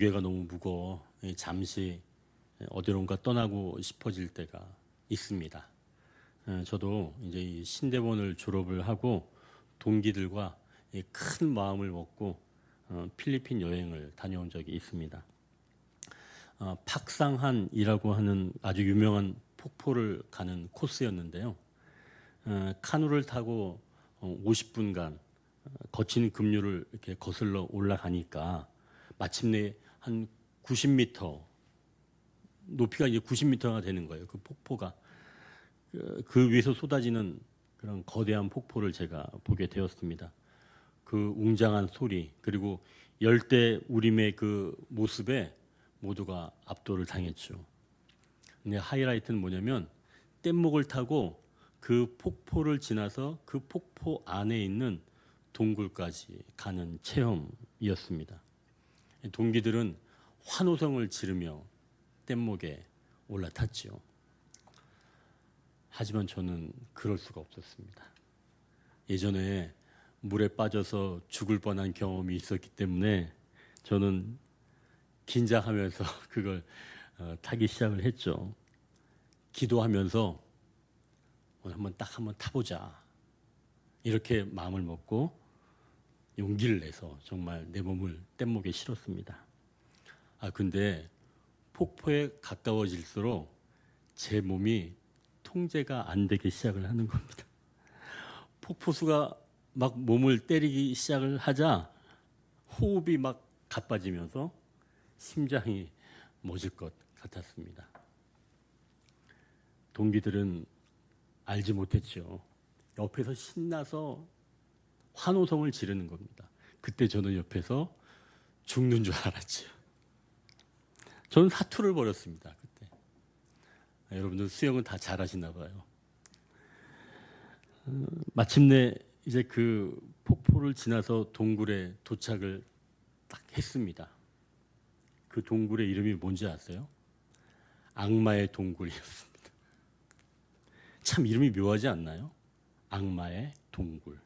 무게가 너무 무거워 잠시 어디론가 떠나고 싶어질 때가 있습니다. 저도 이제 이 신대본을 졸업을 하고 동기들과 큰 마음을 먹고 필리핀 여행을 다녀온 적이 있습니다. 팍상한이라고 하는 아주 유명한 폭포를 가는 코스였는데요. 카누를 타고 50분간 거친 급류를 이렇게 거슬러 올라가니까 마침내 한 90m 높이가 이제 90m가 되는 거예요. 그 폭포가 그 위에서 쏟아지는 그런 거대한 폭포를 제가 보게 되었습니다. 그 웅장한 소리 그리고 열대 우림의 그 모습에 모두가 압도를 당했죠. 근데 하이라이트는 뭐냐면 뗏목을 타고 그 폭포를 지나서 그 폭포 안에 있는 동굴까지 가는 체험이었습니다. 동기들은 환호성을 지르며 뗏목에 올라탔지요. 하지만 저는 그럴 수가 없었습니다. 예전에 물에 빠져서 죽을 뻔한 경험이 있었기 때문에 저는 긴장하면서 그걸 타기 시작을 했죠. 기도하면서 오늘 한번 타보자. 이렇게 마음을 먹고 용기를 내서 정말 내 몸을 뗏목에 실었습니다. 근데 폭포에 가까워질수록 제 몸이 통제가 안 되기 시작을 하는 겁니다. 폭포수가 막 몸을 때리기 시작을 하자 호흡이 막 가빠지면서 심장이 멎을 것 같았습니다. 동기들은 알지 못했죠. 옆에서 신나서 환호성을 지르는 겁니다. 그때 저는 옆에서 죽는 줄 알았죠. 저는 사투를 벌였습니다. 그때. 여러분들 수영은 다 잘하시나 봐요. 마침내 이제 그 폭포를 지나서 동굴에 도착을 딱 했습니다. 그 동굴의 이름이 뭔지 아세요? 악마의 동굴이었습니다. 참 이름이 묘하지 않나요? 악마의 동굴.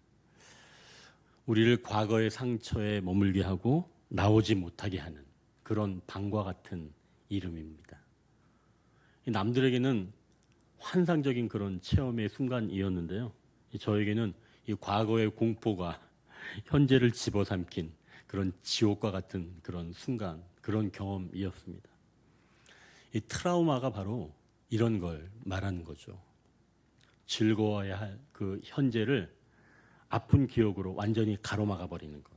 우리를 과거의 상처에 머물게 하고 나오지 못하게 하는 그런 방과 같은 이름입니다. 남들에게는 환상적인 그런 체험의 순간이었는데요. 저에게는 이 과거의 공포가 현재를 집어삼킨 그런 지옥과 같은 그런 순간, 그런 경험이었습니다. 이 트라우마가 바로 이런 걸 말하는 거죠. 즐거워야 할 그 현재를 아픈 기억으로 완전히 가로막아 버리는 것.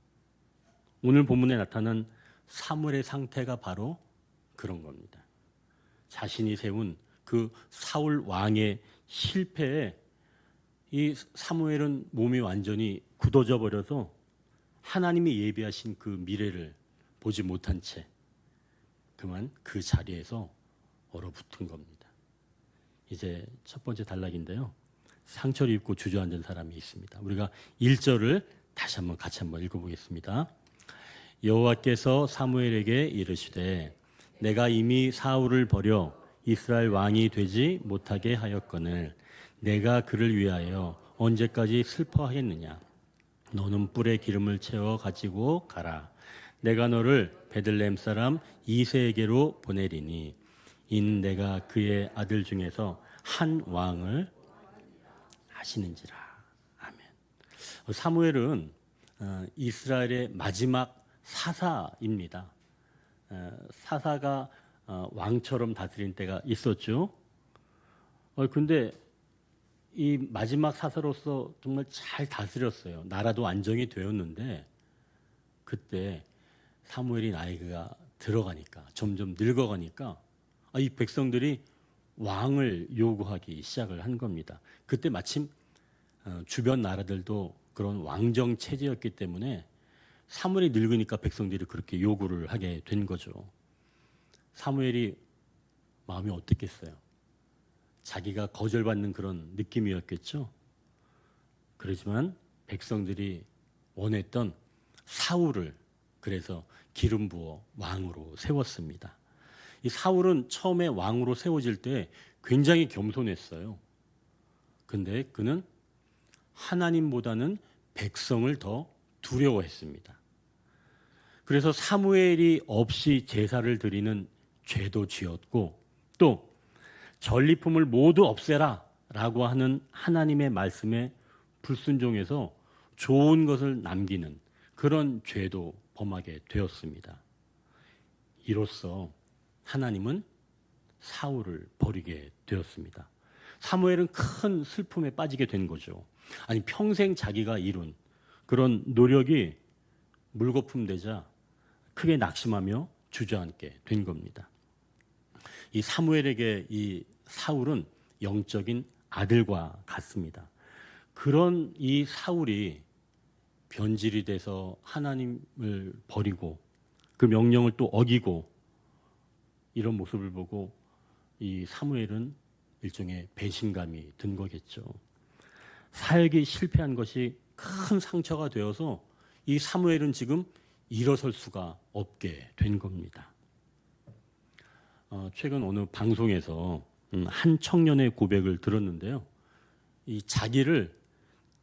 오늘 본문에 나타난 사무엘의 상태가 바로 그런 겁니다. 자신이 세운 그 사울 왕의 실패에 이 사무엘은 몸이 완전히 굳어져 버려서 하나님이 예비하신 그 미래를 보지 못한 채 그만 그 자리에서 얼어붙은 겁니다. 이제 첫 번째 단락인데요. 상처를 입고 주저앉은 사람이 있습니다. 우리가 1절을 다시 한번 같이 한번 읽어보겠습니다. 여호와께서 사무엘에게 이르시되 내가 이미 사울을 버려 이스라엘 왕이 되지 못하게 하였거늘 내가 그를 위하여 언제까지 슬퍼하겠느냐. 너는 뿔에 기름을 채워 가지고 가라. 내가 너를 베들레헴 사람 이새에게로 보내리니 이는 내가 그의 아들 중에서 한 왕을 하시는지라. 아멘. 사무엘은 이스라엘의 마지막 사사입니다. 사사가 왕처럼 다스린 때가 있었죠. 근데 이 마지막 사사로서 정말 잘 다스렸어요. 나라도 안정이 되었는데 그때 사무엘이 나이가 들어가니까 점점 늙어가니까 이 백성들이 왕을 요구하기 시작을 한 겁니다. 그때 마침 주변 나라들도 그런 왕정 체제였기 때문에 사무엘이 늙으니까 백성들이 그렇게 요구를 하게 된 거죠. 사무엘이 마음이 어땠겠어요? 자기가 거절받는 그런 느낌이었겠죠. 그렇지만 백성들이 원했던 사울을 그래서 기름 부어 왕으로 세웠습니다. 이 사울은 처음에 왕으로 세워질 때 굉장히 겸손했어요. 근데 그는 하나님보다는 백성을 더 두려워했습니다. 그래서 사무엘이 없이 제사를 드리는 죄도 지었고 또 전리품을 모두 없애라 라고 하는 하나님의 말씀에 불순종해서 좋은 것을 남기는 그런 죄도 범하게 되었습니다. 이로써 하나님은 사울을 버리게 되었습니다. 사무엘은 큰 슬픔에 빠지게 된 거죠. 아니 평생 자기가 이룬 그런 노력이 물거품 되자 크게 낙심하며 주저앉게 된 겁니다. 이 사무엘에게 이 사울은 영적인 아들과 같습니다. 그런 이 사울이 변질이 돼서 하나님을 버리고 그 명령을 또 어기고 이런 모습을 보고 이 사무엘은 일종의 배신감이 든 거겠죠. 살기 실패한 것이 큰 상처가 되어서 이 사무엘은 지금 일어설 수가 없게 된 겁니다. 최근 어느 방송에서 한 청년의 고백을 들었는데요. 이 자기를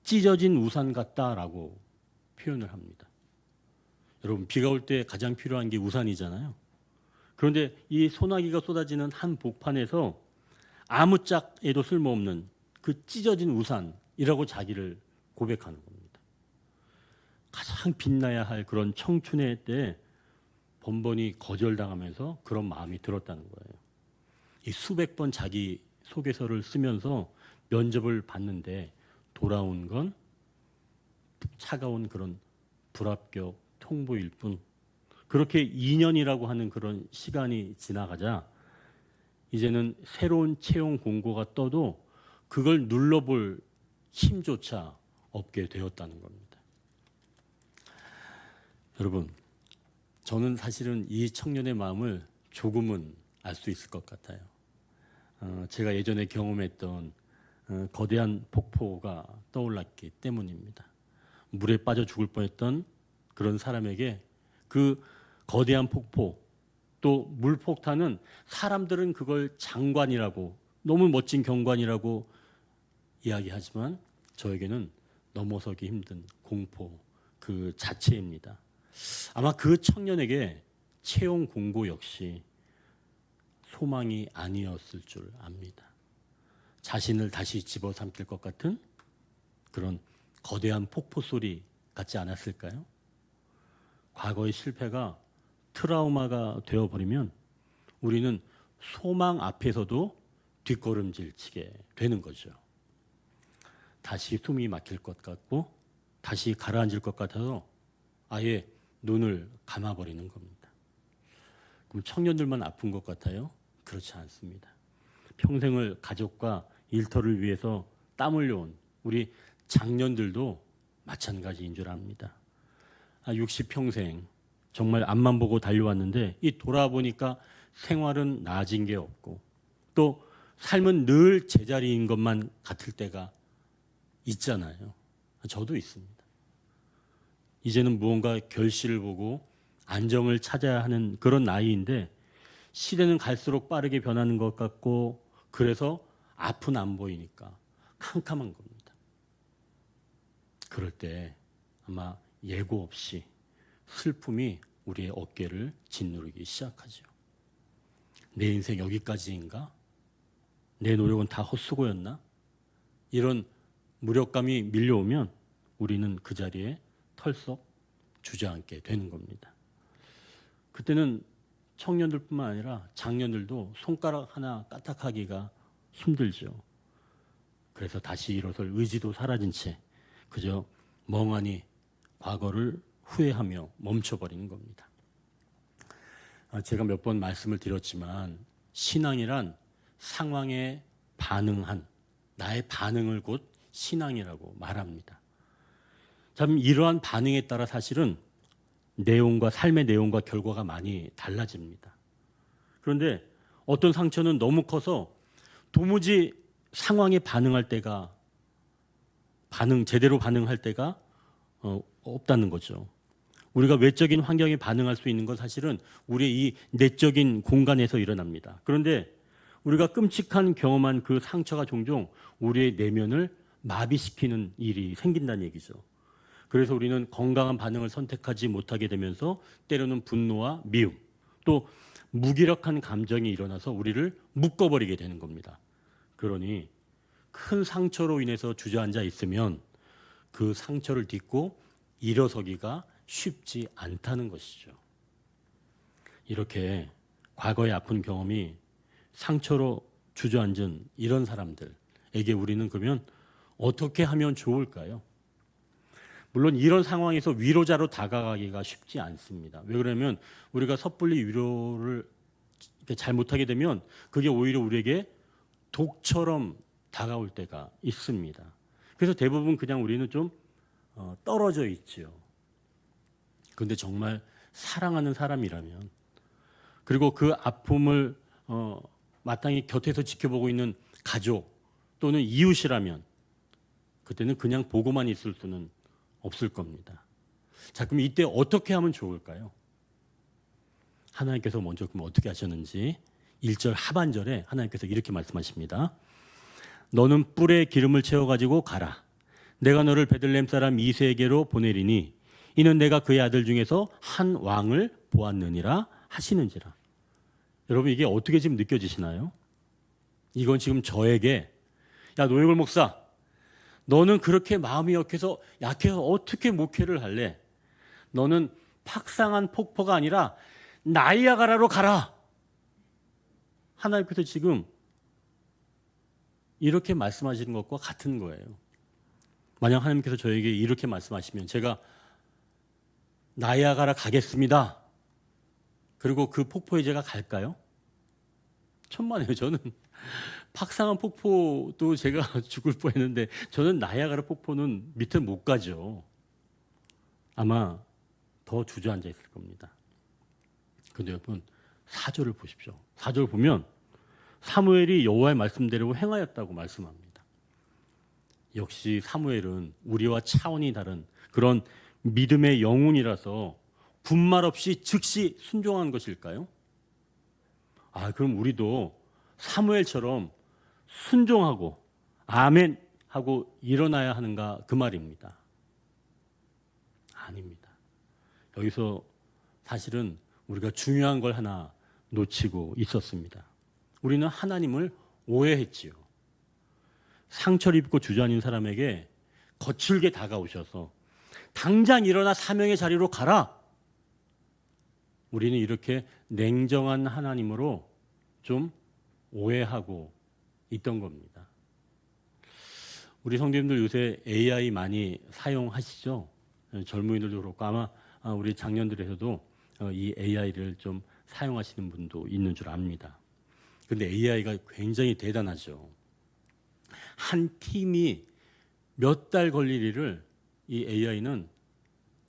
찢어진 우산 같다라고 표현을 합니다. 여러분 비가 올 때 가장 필요한 게 우산이잖아요. 그런데 이 소나기가 쏟아지는 한 복판에서 아무짝에도 쓸모없는 그 찢어진 우산이라고 자기를 고백하는 겁니다. 가장 빛나야 할 그런 청춘의 때에 번번이 거절당하면서 그런 마음이 들었다는 거예요. 이 수백 번 자기 소개서를 쓰면서 면접을 봤는데 돌아온 건 차가운 그런 불합격 통보일 뿐. 그렇게 2년이라고 하는 그런 시간이 지나가자 이제는 새로운 채용 공고가 떠도 그걸 눌러볼 힘조차 없게 되었다는 겁니다. 여러분, 저는 사실은 이 청년의 마음을 조금은 알 수 있을 것 같아요. 제가 예전에 경험했던 거대한 폭포가 떠올랐기 때문입니다. 물에 빠져 죽을 뻔했던 그런 사람에게 그 거대한 폭포 또 물폭탄은 사람들은 그걸 장관이라고 너무 멋진 경관이라고 이야기하지만 저에게는 넘어서기 힘든 공포 그 자체입니다. 아마 그 청년에게 채용 공고 역시 소망이 아니었을 줄 압니다. 자신을 다시 집어삼킬 것 같은 그런 거대한 폭포 소리 같지 않았을까요? 과거의 실패가 트라우마가 되어버리면 우리는 소망 앞에서도 뒷걸음질 치게 되는 거죠. 다시 숨이 막힐 것 같고 다시 가라앉을 것 같아서 아예 눈을 감아버리는 겁니다. 그럼 청년들만 아픈 것 같아요? 그렇지 않습니다. 평생을 가족과 일터를 위해서 땀 흘려온 우리 장년들도 마찬가지인 줄 압니다. 60평생 정말 앞만 보고 달려왔는데 이 돌아보니까 생활은 나아진 게 없고 또 삶은 늘 제자리인 것만 같을 때가 있잖아요. 저도 있습니다. 이제는 무언가 결실을 보고 안정을 찾아야 하는 그런 나이인데 시대는 갈수록 빠르게 변하는 것 같고 그래서 앞은 안 보이니까 캄캄한 겁니다. 그럴 때 아마 예고 없이 슬픔이 우리의 어깨를 짓누르기 시작하죠. 내 인생 여기까지인가? 내 노력은 다 헛수고였나? 이런 무력감이 밀려오면 우리는 그 자리에 털썩 주저앉게 되는 겁니다. 그때는 청년들뿐만 아니라 장년들도 손가락 하나 까딱하기가 힘들죠. 그래서 다시 일어설 의지도 사라진 채 그저 멍하니 과거를 후회하며 멈춰버리는 겁니다. 제가 몇 번 말씀을 드렸지만 신앙이란 상황에 반응한 나의 반응을 곧 신앙이라고 말합니다. 참 이러한 반응에 따라 사실은 내용과 삶의 내용과 결과가 많이 달라집니다. 그런데 어떤 상처는 너무 커서 도무지 상황에 반응할 때가 제대로 반응할 때가 없다는 거죠. 우리가 외적인 환경에 반응할 수 있는 건 사실은 우리의 이 내적인 공간에서 일어납니다. 그런데 우리가 끔찍한 경험한 그 상처가 종종 우리의 내면을 마비시키는 일이 생긴다는 얘기죠. 그래서 우리는 건강한 반응을 선택하지 못하게 되면서 때로는 분노와 미움, 또 무기력한 감정이 일어나서 우리를 묶어버리게 되는 겁니다. 그러니 큰 상처로 인해서 주저앉아 있으면 그 상처를 딛고 일어서기가 쉽지 않다는 것이죠. 이렇게 과거의 아픈 경험이 상처로 주저앉은 이런 사람들에게 우리는 그러면 어떻게 하면 좋을까요? 물론 이런 상황에서 위로자로 다가가기가 쉽지 않습니다. 왜 그러냐면 우리가 섣불리 위로를 잘 못하게 되면 그게 오히려 우리에게 독처럼 다가올 때가 있습니다. 그래서 대부분 그냥 우리는 좀 떨어져 있죠. 그런데 정말 사랑하는 사람이라면, 그리고 그 아픔을 마땅히 곁에서 지켜보고 있는 가족 또는 이웃이라면 그때는 그냥 보고만 있을 수는 없을 겁니다. 자, 그럼 이때 어떻게 하면 좋을까요? 하나님께서 먼저 그럼 어떻게 하셨는지 1절 하반절에 하나님께서 이렇게 말씀하십니다. 너는 뿔에 기름을 채워가지고 가라. 내가 너를 베들레헴 사람 이새에게로 보내리니 이는 내가 그의 아들 중에서 한 왕을 보았느니라 하시는지라. 여러분, 이게 어떻게 지금 느껴지시나요? 이건 지금 저에게, 야 노영걸 목사, 너는 그렇게 마음이 약해서 어떻게 목회를 할래? 너는 팍상한 폭포가 아니라 나이아가라로 가라. 하나님께서 지금 이렇게 말씀하시는 것과 같은 거예요. 만약 하나님께서 저에게 이렇게 말씀하시면 제가 나이아가라 가겠습니다. 그리고 그 폭포에 제가 갈까요? 천만에요. 저는 팍상한 폭포도 제가 죽을 뻔했는데 저는 나이아가라 폭포는 밑에 못 가죠. 아마 더 주저앉아 있을 겁니다. 그런데 여러분 4절을 보십시오. 4절 보면 사무엘이 여호와의 말씀대로 행하였다고 말씀합니다. 역시 사무엘은 우리와 차원이 다른 그런 믿음의 영혼이라서 분말 없이 즉시 순종한 것일까요? 그럼 우리도 사무엘처럼 순종하고 아멘 하고 일어나야 하는가 그 말입니다. 아닙니다. 여기서 사실은 우리가 중요한 걸 하나 놓치고 있었습니다. 우리는 하나님을 오해했지요. 상처를 입고 주저앉은 사람에게 거칠게 다가오셔서 당장 일어나 사명의 자리로 가라. 우리는 이렇게 냉정한 하나님으로 좀 오해하고 있던 겁니다. 우리 성도님들 요새 AI 많이 사용하시죠? 젊은이들도 그렇고 아마 우리 장년들에서도 이 AI를 좀 사용하시는 분도 있는 줄 압니다. 그런데 AI가 굉장히 대단하죠. 한 팀이 몇 달 걸릴 일을 이 AI는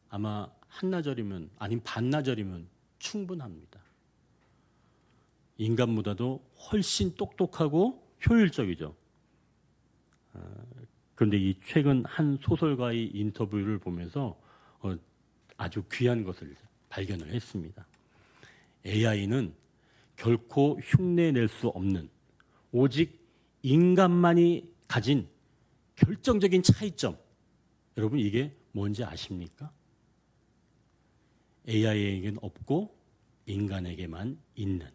아마 한나절이면 아니면 반나절이면 충분합니다. 인간보다도 훨씬 똑똑하고 효율적이죠. 그런데 이 최근 한 소설가의 인터뷰를 보면서 아주 귀한 것을 발견을 했습니다. AI는 결코 흉내낼 수 없는 오직 인간만이 가진 결정적인 차이점. 여러분 이게 뭔지 아십니까? AI에게는 없고 인간에게만 있는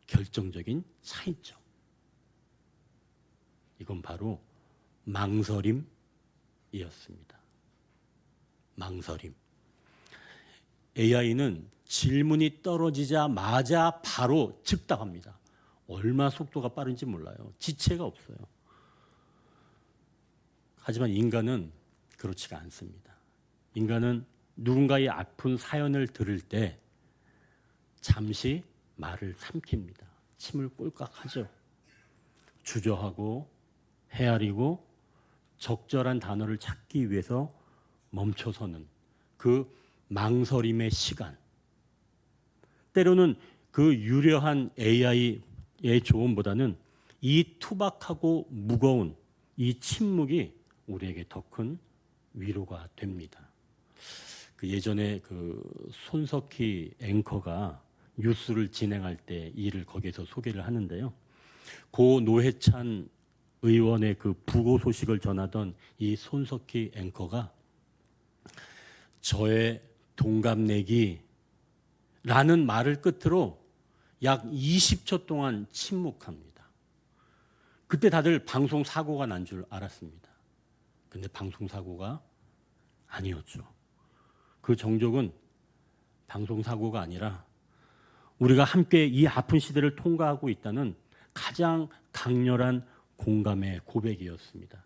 결정적인 차이점. 이건 바로 망설임이었습니다. 망설임. AI는 질문이 떨어지자마자 바로 즉답합니다. 얼마나 속도가 빠른지 몰라요. 지체가 없어요. 하지만 인간은 그렇지가 않습니다. 인간은 누군가의 아픈 사연을 들을 때 잠시 말을 삼킵니다. 침을 꼴깍하죠. 주저하고 헤아리고 적절한 단어를 찾기 위해서 멈춰서는 그 망설임의 시간. 때로는 그 유려한 AI의 조언보다는 이 투박하고 무거운 이 침묵이 우리에게 더 큰 위로가 됩니다. 그 예전에 그 손석희 앵커가 뉴스를 진행할 때 일을 거기에서 소개를 하는데요. 고 노회찬 의원의 그 부고 소식을 전하던 이 손석희 앵커가 저의 동갑내기라는 말을 끝으로 약 20초 동안 침묵합니다. 그때 다들 방송사고가 난 줄 알았습니다. 근데 방송사고가 아니었죠. 그 정적은 방송사고가 아니라 우리가 함께 이 아픈 시대를 통과하고 있다는 가장 강렬한 공감의 고백이었습니다.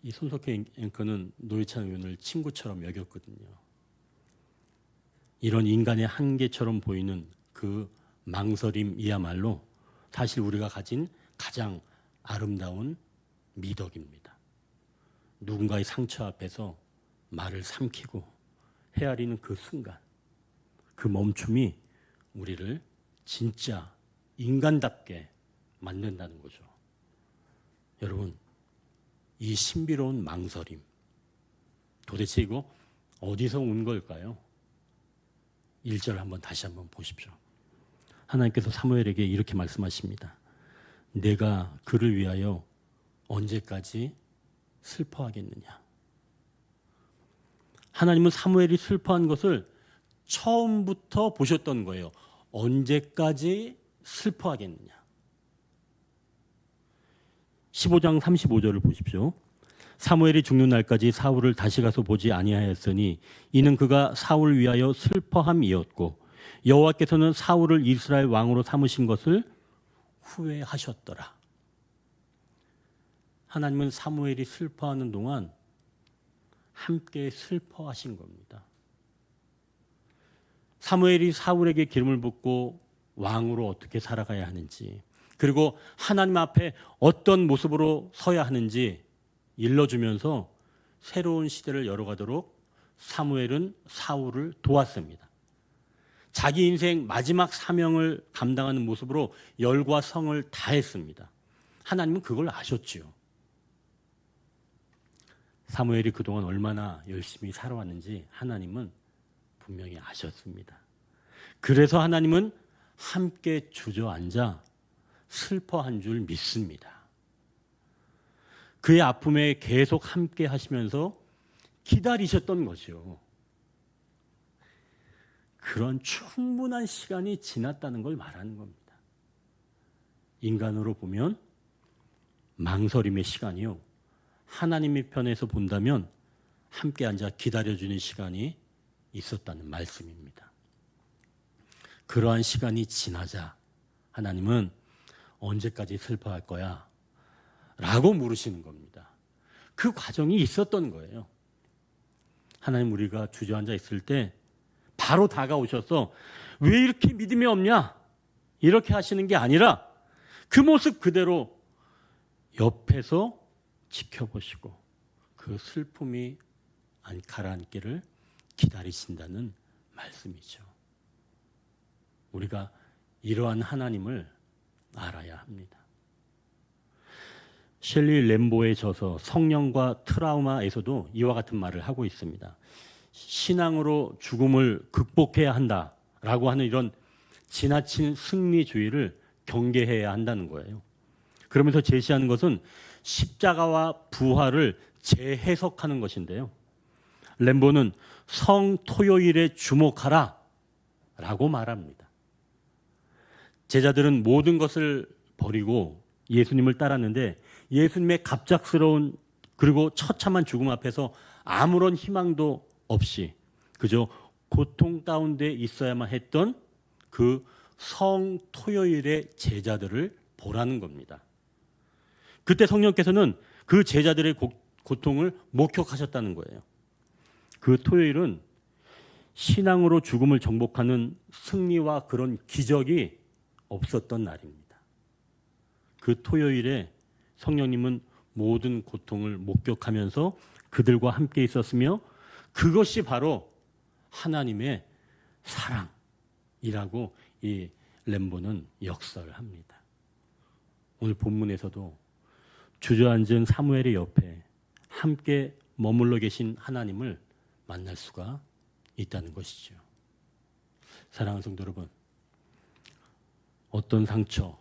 이 손석희 앵커는 노회찬 의원을 친구처럼 여겼거든요. 이런 인간의 한계처럼 보이는 그 망설임이야말로 사실 우리가 가진 가장 아름다운 미덕입니다. 누군가의 상처 앞에서 말을 삼키고 헤아리는 그 순간, 그 멈춤이 우리를 진짜 인간답게 만든다는 거죠. 여러분, 이 신비로운 망설임, 도대체 이거 어디서 온 걸까요? 1절 다시 한번 보십시오. 하나님께서 사무엘에게 이렇게 말씀하십니다. 내가 그를 위하여 언제까지 슬퍼하겠느냐. 하나님은 사무엘이 슬퍼한 것을 처음부터 보셨던 거예요. 언제까지 슬퍼하겠느냐. 15장 35절을 보십시오. 사무엘이 죽는 날까지 사울을 다시 가서 보지 아니하였으니 이는 그가 사울을 위하여 슬퍼함이었고 여호와께서는 사울을 이스라엘 왕으로 삼으신 것을 후회하셨더라. 하나님은 사무엘이 슬퍼하는 동안 함께 슬퍼하신 겁니다. 사무엘이 사울에게 기름을 붓고 왕으로 어떻게 살아가야 하는지, 그리고 하나님 앞에 어떤 모습으로 서야 하는지 일러주면서 새로운 시대를 열어가도록 사무엘은 사울을 도왔습니다. 자기 인생 마지막 사명을 감당하는 모습으로 열과 성을 다했습니다. 하나님은 그걸 아셨지요. 사무엘이 그동안 얼마나 열심히 살아왔는지 하나님은 분명히 아셨습니다. 그래서 하나님은 함께 주저앉아 슬퍼한 줄 믿습니다. 그의 아픔에 계속 함께 하시면서 기다리셨던 거죠. 그런 충분한 시간이 지났다는 걸 말하는 겁니다. 인간으로 보면 망설임의 시간이요. 하나님의 편에서 본다면 함께 앉아 기다려주는 시간이 있었다는 말씀입니다. 그러한 시간이 지나자 하나님은 언제까지 슬퍼할 거야? 라고 물으시는 겁니다. 그 과정이 있었던 거예요. 하나님 우리가 주저앉아 있을 때 바로 다가오셔서 왜 이렇게 믿음이 없냐? 이렇게 하시는 게 아니라 그 모습 그대로 옆에서 지켜보시고 그 슬픔이 안 가라앉기를 기다리신다는 말씀이죠. 우리가 이러한 하나님을 알아야 합니다. 셸리 램보의 저서 성령과 트라우마에서도 이와 같은 말을 하고 있습니다. 신앙으로 죽음을 극복해야 한다라고 하는 이런 지나친 승리주의를 경계해야 한다는 거예요. 그러면서 제시하는 것은 십자가와 부활을 재해석하는 것인데요. 램보는 성토요일에 주목하라 라고 말합니다. 제자들은 모든 것을 버리고 예수님을 따랐는데 예수님의 갑작스러운 그리고 처참한 죽음 앞에서 아무런 희망도 없이 그저 고통 가운데 있어야만 했던 그 성토요일의 제자들을 보라는 겁니다. 그때 성령께서는 그 제자들의 고통을 목격하셨다는 거예요. 그 토요일은 신앙으로 죽음을 정복하는 승리와 그런 기적이 없었던 날입니다. 그 토요일에 성령님은 모든 고통을 목격하면서 그들과 함께 있었으며 그것이 바로 하나님의 사랑이라고 이 램보는 역설합니다. 오늘 본문에서도 주저앉은 사무엘의 옆에 함께 머물러 계신 하나님을 만날 수가 있다는 것이죠. 사랑하는 성도 여러분, 어떤 상처,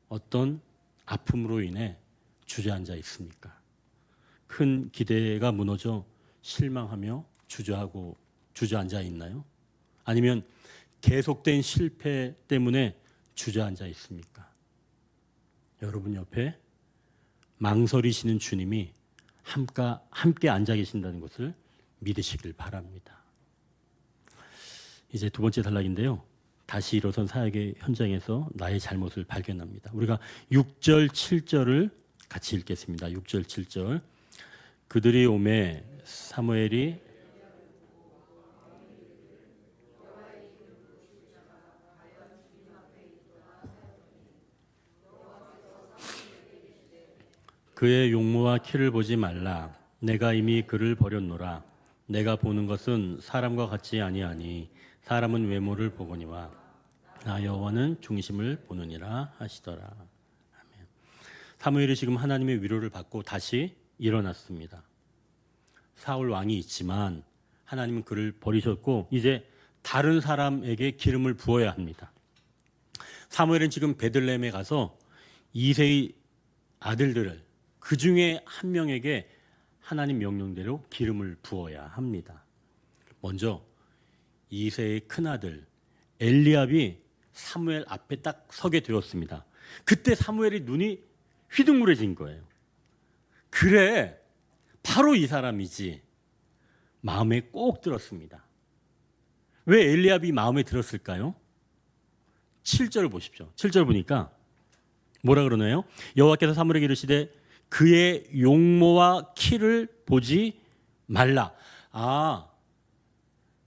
어떤 아픔으로 인해 주저앉아 있습니까? 큰 기대가 무너져 실망하며 주저앉아 있나요? 아니면 계속된 실패 때문에 주저앉아 있습니까? 여러분 옆에 망설이시는 주님이 함께 앉아 계신다는 것을 믿으시길 바랍니다. 이제 두 번째 단락인데요. 다시 일어선 사역의 현장에서 나의 잘못을 발견합니다. 우리가 6절, 7절을 같이 읽겠습니다. 6절, 7절. 그들이 오매 사무엘이 그의 용모와 키를 보지 말라. 내가 이미 그를 버렸노라. 내가 보는 것은 사람과 같지 아니하니 사람은 외모를 보거니와 나 여호와는 중심을 보느니라 하시더라. 아멘. 사무엘이 지금 하나님의 위로를 받고 다시 일어났습니다. 사울 왕이 있지만 하나님은 그를 버리셨고 이제 다른 사람에게 기름을 부어야 합니다. 사무엘은 지금 베들레헴에 가서 이새의 아들들을 그 중에 한 명에게 하나님 명령대로 기름을 부어야 합니다. 먼저 이새의 큰아들 엘리압이 사무엘 앞에 딱 서게 되었습니다. 그때 사무엘의 눈이 휘둥그레진 거예요. 그래, 바로 이 사람이지. 마음에 꼭 들었습니다. 왜 엘리압이 마음에 들었을까요? 7절 보십시오. 7절 보니까 뭐라 그러나요? 여호와께서 사무엘에게 이르시되 그의 용모와 키를 보지 말라.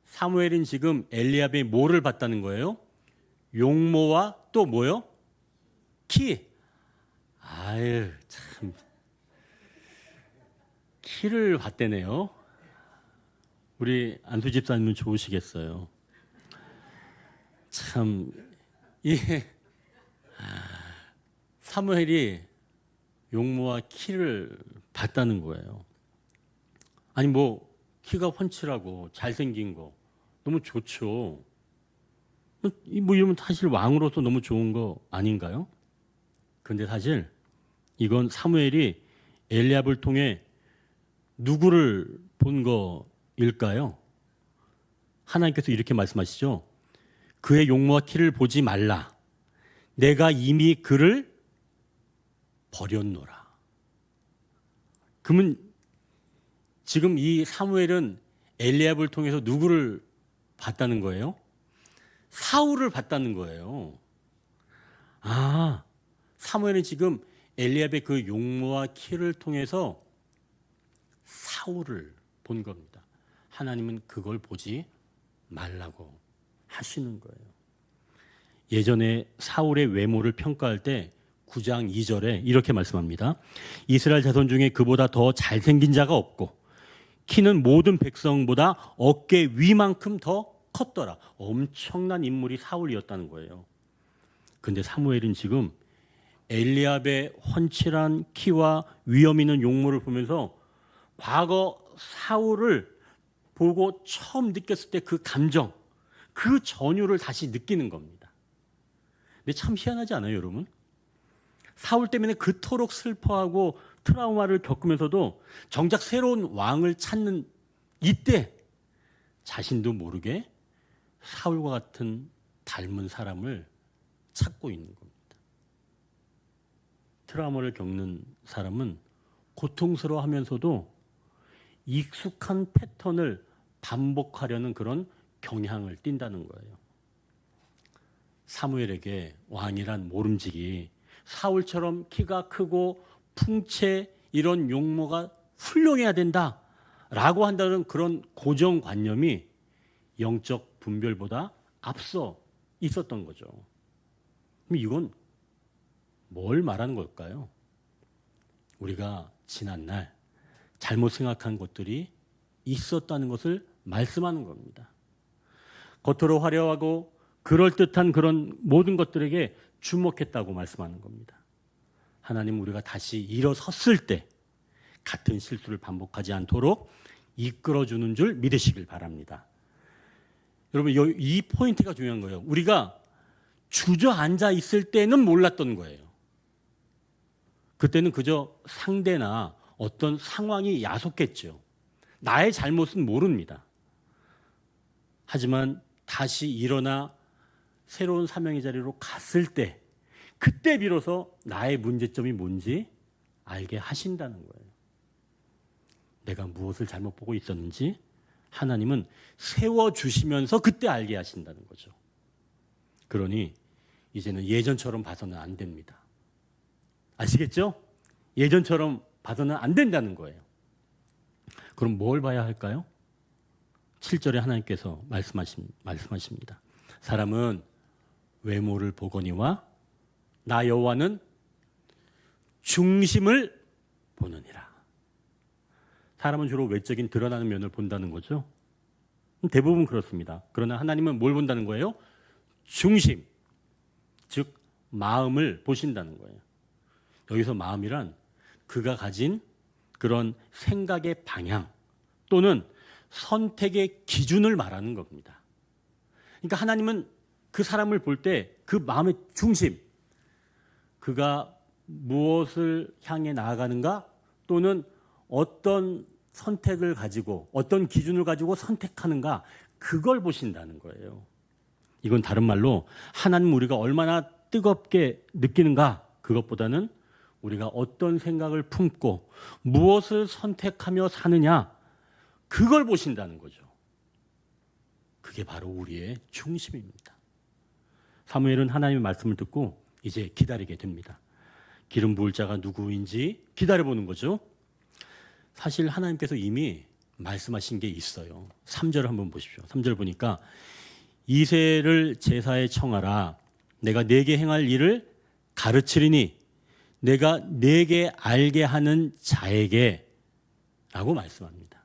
사무엘은 지금 엘리압의 뭐를 봤다는 거예요? 용모와 또 뭐요? 키. 참. 키를 봤대네요. 우리 안수 집사님은 좋으시겠어요. 참, 사무엘이 용모와 키를 봤다는 거예요. 아니 뭐 키가 훤칠하고 잘생긴 거 너무 좋죠. 뭐 이러면 사실 왕으로서 너무 좋은 거 아닌가요? 그런데 사실 이건 사무엘이 엘리압을 통해 누구를 본 거일까요? 하나님께서 이렇게 말씀하시죠. 그의 용모와 키를 보지 말라. 내가 이미 그를 버렸노라. 그러면 지금 이 사무엘은 엘리압을 통해서 누구를 봤다는 거예요? 사울을 봤다는 거예요. 사무엘은 지금 엘리압의 그 용모와 키를 통해서 사울을 본 겁니다. 하나님은 그걸 보지 말라고 하시는 거예요. 예전에 사울의 외모를 평가할 때 9장 2절에 이렇게 말씀합니다. 이스라엘 자손 중에 그보다 더 잘생긴 자가 없고 키는 모든 백성보다 어깨 위만큼 더 컸더라. 엄청난 인물이 사울이었다는 거예요. 그런데 사무엘은 지금 엘리압의 훤칠한 키와 위엄 있는 용모를 보면서 과거 사울을 보고 처음 느꼈을 때 그 감정, 그 전율을 다시 느끼는 겁니다. 근데 참 희한하지 않아요, 여러분? 사울 때문에 그토록 슬퍼하고 트라우마를 겪으면서도 정작 새로운 왕을 찾는 이때 자신도 모르게 사울과 같은 닮은 사람을 찾고 있는 겁니다. 트라우마를 겪는 사람은 고통스러워하면서도 익숙한 패턴을 반복하려는 그런 경향을 띈다는 거예요. 사무엘에게 왕이란 모름지기, 사울처럼 키가 크고 풍채 이런 용모가 훌륭해야 된다라고 한다는 그런 고정관념이 영적 분별보다 앞서 있었던 거죠. 그럼 이건 뭘 말하는 걸까요? 우리가 지난날 잘못 생각한 것들이 있었다는 것을 말씀하는 겁니다. 겉으로 화려하고 그럴듯한 그런 모든 것들에게 주목했다고 말씀하는 겁니다. 하나님 우리가 다시 일어섰을 때 같은 실수를 반복하지 않도록 이끌어주는 줄 믿으시길 바랍니다. 여러분 이 포인트가 중요한 거예요. 우리가 주저앉아 있을 때는 몰랐던 거예요. 그때는 그저 상대나 어떤 상황이 야속했죠. 나의 잘못은 모릅니다. 하지만 다시 일어나 새로운 사명의 자리로 갔을 때 그때 비로소 나의 문제점이 뭔지 알게 하신다는 거예요. 내가 무엇을 잘못 보고 있었는지 하나님은 세워주시면서 그때 알게 하신다는 거죠. 그러니 이제는 예전처럼 봐서는 안 됩니다. 아시겠죠? 예전처럼 봐서는 안 된다는 거예요. 그럼 뭘 봐야 할까요? 7절에 하나님께서 말씀하십니다. 사람은 외모를 보거니와 나 여호와는 중심을 보느니라. 사람은 주로 외적인 드러나는 면을 본다는 거죠. 대부분 그렇습니다. 그러나 하나님은 뭘 본다는 거예요? 중심, 즉 마음을 보신다는 거예요. 여기서 마음이란 그가 가진 그런 생각의 방향 또는 선택의 기준을 말하는 겁니다. 그러니까 하나님은 그 사람을 볼 때 그 마음의 중심, 그가 무엇을 향해 나아가는가 또는 어떤 선택을 가지고 어떤 기준을 가지고 선택하는가 그걸 보신다는 거예요. 이건 다른 말로 하나님 우리가 얼마나 뜨겁게 느끼는가 그것보다는 우리가 어떤 생각을 품고 무엇을 선택하며 사느냐 그걸 보신다는 거죠. 그게 바로 우리의 중심입니다. 사무엘은 하나님의 말씀을 듣고 이제 기다리게 됩니다. 기름 부을 자가 누구인지 기다려보는 거죠. 사실 하나님께서 이미 말씀하신 게 있어요. 3절 한번 보십시오. 3절 보니까 이새를 제사에 청하라. 내가 네게 행할 일을 가르치리니 내가 네게 알게 하는 자에게 라고 말씀합니다.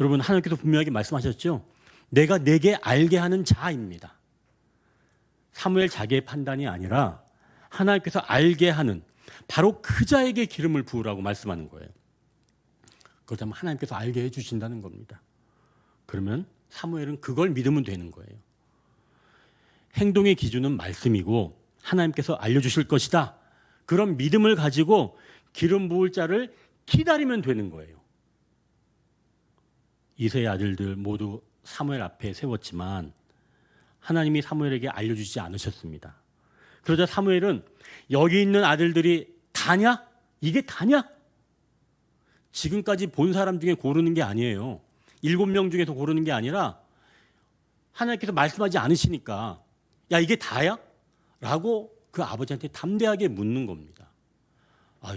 여러분 하나님께서 분명하게 말씀하셨죠. 내가 네게 알게 하는 자입니다. 사무엘 자기의 판단이 아니라 하나님께서 알게 하는 바로 그 자에게 기름을 부으라고 말씀하는 거예요. 그렇다면 하나님께서 알게 해주신다는 겁니다. 그러면 사무엘은 그걸 믿으면 되는 거예요. 행동의 기준은 말씀이고 하나님께서 알려주실 것이다. 그런 믿음을 가지고 기름 부을 자를 기다리면 되는 거예요. 이새의 아들들 모두 사무엘 앞에 세웠지만 하나님이 사무엘에게 알려주지 않으셨습니다. 그러자 사무엘은 여기 있는 아들들이 다냐? 이게 다냐? 지금까지 본 사람 중에 고르는 게 아니에요. 7명 중에서 고르는 게 아니라 하나님께서 말씀하지 않으시니까 야 이게 다야? 라고 그 아버지한테 담대하게 묻는 겁니다. 아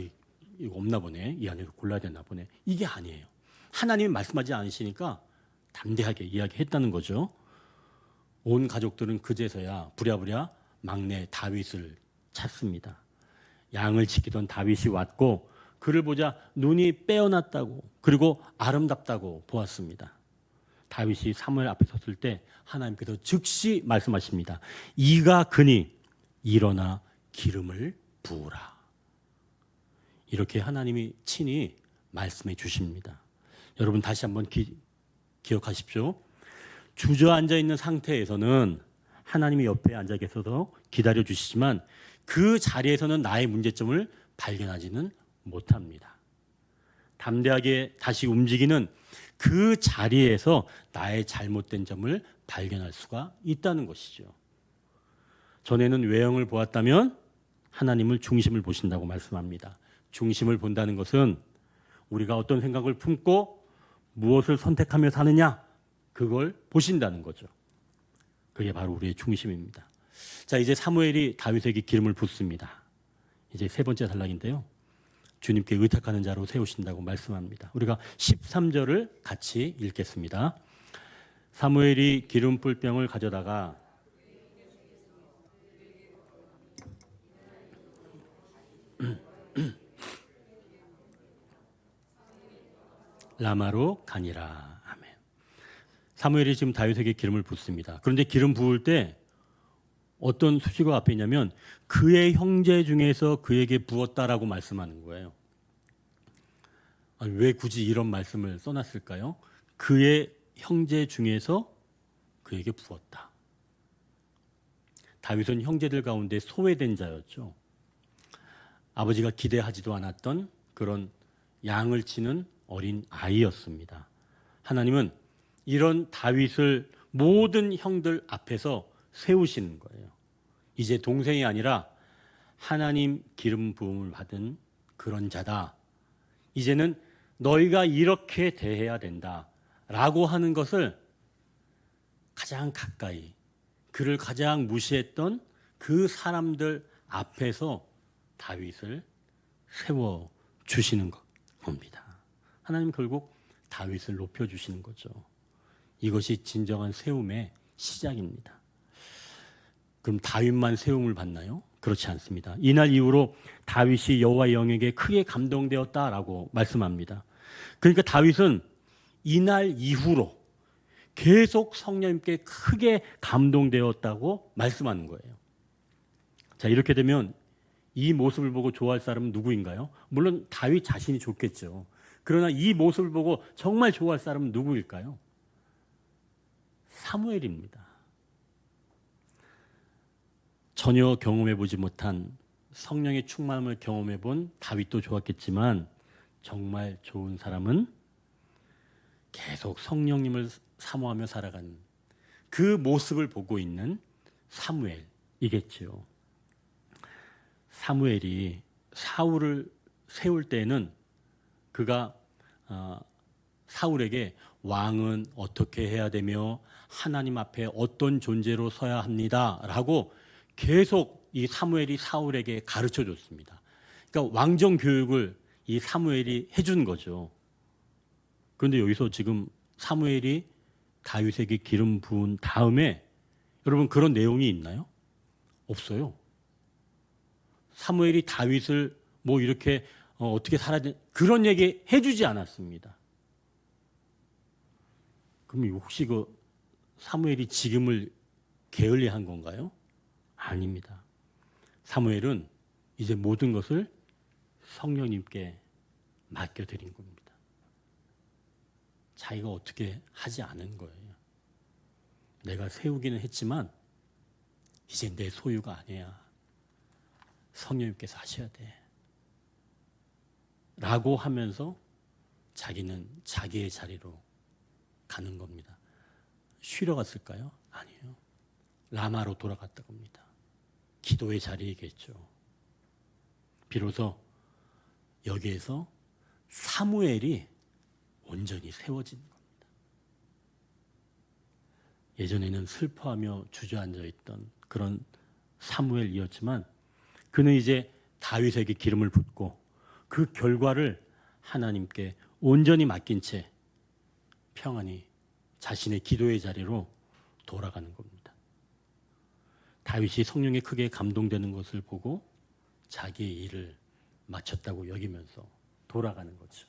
이거 없나 보네. 이 안에서 골라야 되나 보네. 이게 아니에요. 하나님이 말씀하지 않으시니까 담대하게 이야기했다는 거죠. 온 가족들은 그제서야 부랴부랴 막내 다윗을 찾습니다. 양을 지키던 다윗이 왔고 그를 보자 눈이 빼어났다고 그리고 아름답다고 보았습니다. 다윗이 사무엘 앞에 섰을 때 하나님께서 즉시 말씀하십니다. 이가 그니 일어나 기름을 부으라. 이렇게 하나님이 친히 말씀해 주십니다. 여러분 다시 한번 기억하십시오. 주저앉아 있는 상태에서는 하나님이 옆에 앉아 계셔서 기다려 주시지만 그 자리에서는 나의 문제점을 발견하지는 못합니다. 담대하게 다시 움직이는 그 자리에서 나의 잘못된 점을 발견할 수가 있다는 것이죠. 전에는 외형을 보았다면 하나님을 중심을 보신다고 말씀합니다. 중심을 본다는 것은 우리가 어떤 생각을 품고 무엇을 선택하며 사느냐 그걸 보신다는 거죠. 그게 바로 우리의 중심입니다. 자, 이제 사무엘이 다윗에게 기름을 붓습니다. 이제 세 번째 단락인데요. 주님께 의탁하는 자로 세우신다고 말씀합니다. 우리가 13절을 같이 읽겠습니다. 사무엘이 기름 뿔병을 가져다가 라마로 가니라. 아멘. 사무엘이 지금 다윗에게 기름을 붓습니다. 그런데 기름 부을 때 어떤 수식어가 앞에 있냐면 그의 형제 중에서 그에게 부었다라고 말씀하는 거예요. 아니, 왜 굳이 이런 말씀을 써놨을까요? 그의 형제 중에서 그에게 부었다. 다윗은 형제들 가운데 소외된 자였죠. 아버지가 기대하지도 않았던 그런 양을 치는 어린 아이였습니다. 하나님은 이런 다윗을 모든 형들 앞에서 세우시는 거예요. 이제 동생이 아니라 하나님 기름 부음을 받은 그런 자다. 이제는 너희가 이렇게 대해야 된다라고 하는 것을 가장 가까이, 그를 가장 무시했던 그 사람들 앞에서 다윗을 세워 주시는 겁니다. 하나님 결국 다윗을 높여 주시는 거죠. 이것이 진정한 세움의 시작입니다. 그럼 다윗만 세움을 받나요? 그렇지 않습니다. 이날 이후로 다윗이 여호와의 영에게 크게 감동되었다라고 말씀합니다. 그러니까 다윗은 이날 이후로 계속 성령님께 크게 감동되었다고 말씀하는 거예요. 자, 이렇게 되면 이 모습을 보고 좋아할 사람은 누구인가요? 물론 다윗 자신이 좋겠죠. 그러나 이 모습을 보고 정말 좋아할 사람은 누구일까요? 사무엘입니다. 전혀 경험해보지 못한 성령의 충만함을 경험해본 다윗도 좋았겠지만 정말 좋은 사람은 계속 성령님을 사모하며 살아가는 그 모습을 보고 있는 사무엘이겠지요. 사무엘이 사울을 세울 때는 그가 사울에게 왕은 어떻게 해야 되며 하나님 앞에 어떤 존재로 서야 합니다 라고 계속 이 사무엘이 사울에게 가르쳐 줬습니다. 그러니까 왕정 교육을 이 사무엘이 해준 거죠. 그런데 여기서 지금 사무엘이 다윗에게 기름 부은 다음에 여러분 그런 내용이 있나요? 없어요. 사무엘이 다윗을 뭐 이렇게 어떻게 살아야 돼 그런 얘기 해주지 않았습니다. 그럼 혹시 그 사무엘이 지금을 게을리한 건가요? 아닙니다. 사무엘은 이제 모든 것을 성령님께 맡겨드린 겁니다. 자기가 어떻게 하지 않은 거예요. 내가 세우기는 했지만 이제 내 소유가 아니야. 성령님께서 하셔야 돼. 라고 하면서 자기는 자기의 자리로 가는 겁니다. 쉬러 갔을까요? 아니에요. 라마로 돌아갔다고 합니다. 기도의 자리이겠죠. 비로소 여기에서 사무엘이 온전히 세워지는 겁니다. 예전에는 슬퍼하며 주저앉아 있던 그런 사무엘이었지만 그는 이제 다윗에게 기름을 붓고 그 결과를 하나님께 온전히 맡긴 채 평안히 자신의 기도의 자리로 돌아가는 겁니다. 다윗이 성령에 크게 감동되는 것을 보고 자기의 일을 마쳤다고 여기면서 돌아가는 거죠.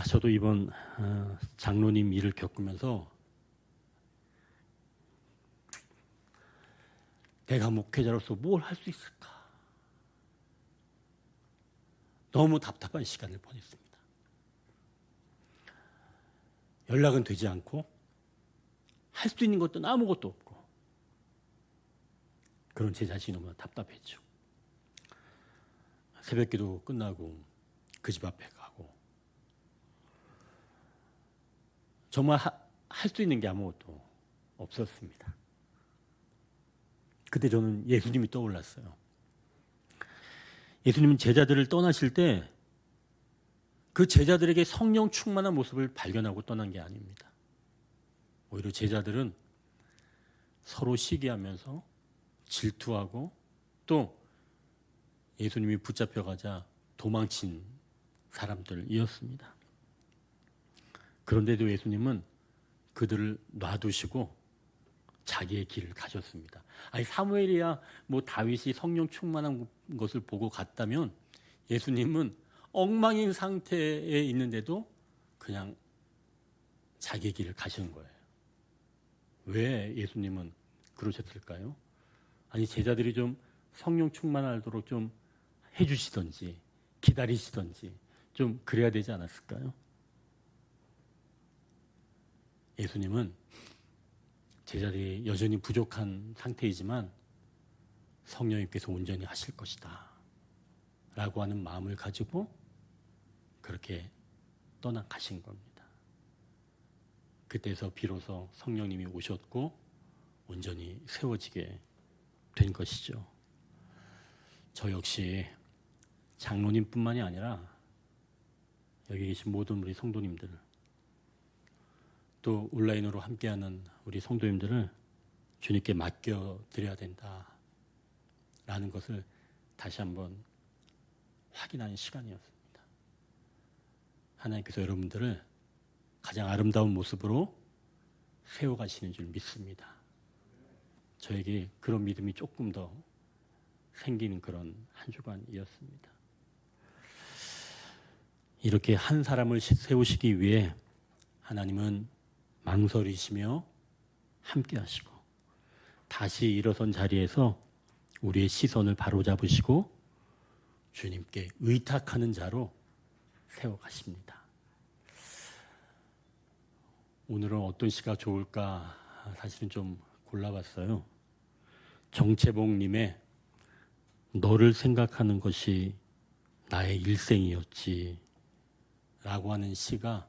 저도 이번 장로님 일을 겪으면서 내가 목회자로서 뭘 할 수 있을까? 너무 답답한 시간을 보냈습니다. 연락은 되지 않고 할 수 있는 것도 아무것도 없고 그런 제 자신이 너무나 답답했죠. 새벽기도 끝나고 그 집 앞에 가고 정말 할 수 있는 게 아무것도 없었습니다. 그때 저는 예수님이 떠올랐어요. 예수님은 제자들을 떠나실 때 그 제자들에게 성령 충만한 모습을 발견하고 떠난 게 아닙니다. 오히려 제자들은 서로 시기하면서 질투하고 또 예수님이 붙잡혀가자 도망친 사람들이었습니다. 그런데도 예수님은 그들을 놔두시고 자기의 길을 가셨습니다. 아니 사무엘이야 뭐 다윗이 성령 충만한 것을 보고 갔다면 예수님은 엉망인 상태에 있는데도 그냥 자기의 길을 가시는 거예요. 왜 예수님은 그러셨을까요? 아니 제자들이 좀 성령 충만하도록 좀 해주시던지 기다리시던지 좀 그래야 되지 않았을까요? 예수님은 제자들이 여전히 부족한 상태이지만 성령님께서 온전히 하실 것이다 라고 하는 마음을 가지고 그렇게 떠나가신 겁니다. 그때서 비로소 성령님이 오셨고 온전히 세워지게 된 것이죠. 저 역시 장로님뿐만이 아니라 여기 계신 모든 우리 성도님들, 또 온라인으로 함께하는 우리 성도님들을 주님께 맡겨드려야 된다라는 것을 다시 한번 확인하는 시간이었습니다. 하나님께서 여러분들을 가장 아름다운 모습으로 세워가시는 줄 믿습니다. 저에게 그런 믿음이 조금 더 생기는 그런 한 주간이었습니다. 이렇게 한 사람을 세우시기 위해 하나님은 망설이시며 함께 하시고 다시 일어선 자리에서 우리의 시선을 바로잡으시고 주님께 의탁하는 자로 세워가십니다. 오늘은 어떤 시가 좋을까 사실은 좀 골라봤어요. 정채봉님의 너를 생각하는 것이 나의 일생이었지 라고 하는 시가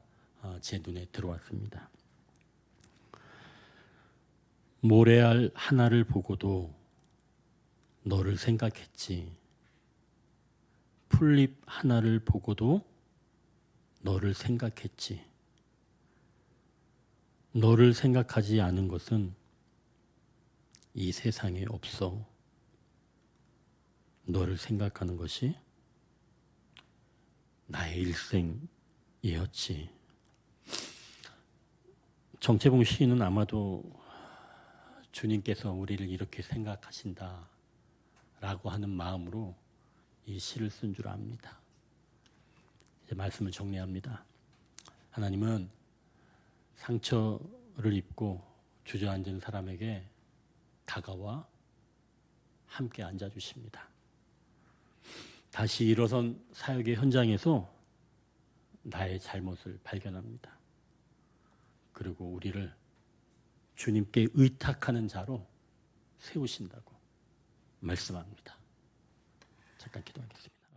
제 눈에 들어왔습니다. 모래알 하나를 보고도 너를 생각했지. 풀잎 하나를 보고도 너를 생각했지. 너를 생각하지 않은 것은 이 세상에 없어. 너를 생각하는 것이 나의 일생이었지. 정채봉 시인은 아마도 주님께서 우리를 이렇게 생각하신다 라고 하는 마음으로 이 시를 쓴 줄 압니다. 이제 말씀을 정리합니다. 하나님은 상처를 입고 주저앉은 사람에게 다가와 함께 앉아주십니다. 다시 일어선 사역의 현장에서 나의 잘못을 발견합니다. 그리고 우리를 주님께 의탁하는 자로 세우신다고 말씀합니다. 잠깐 기도하겠습니다.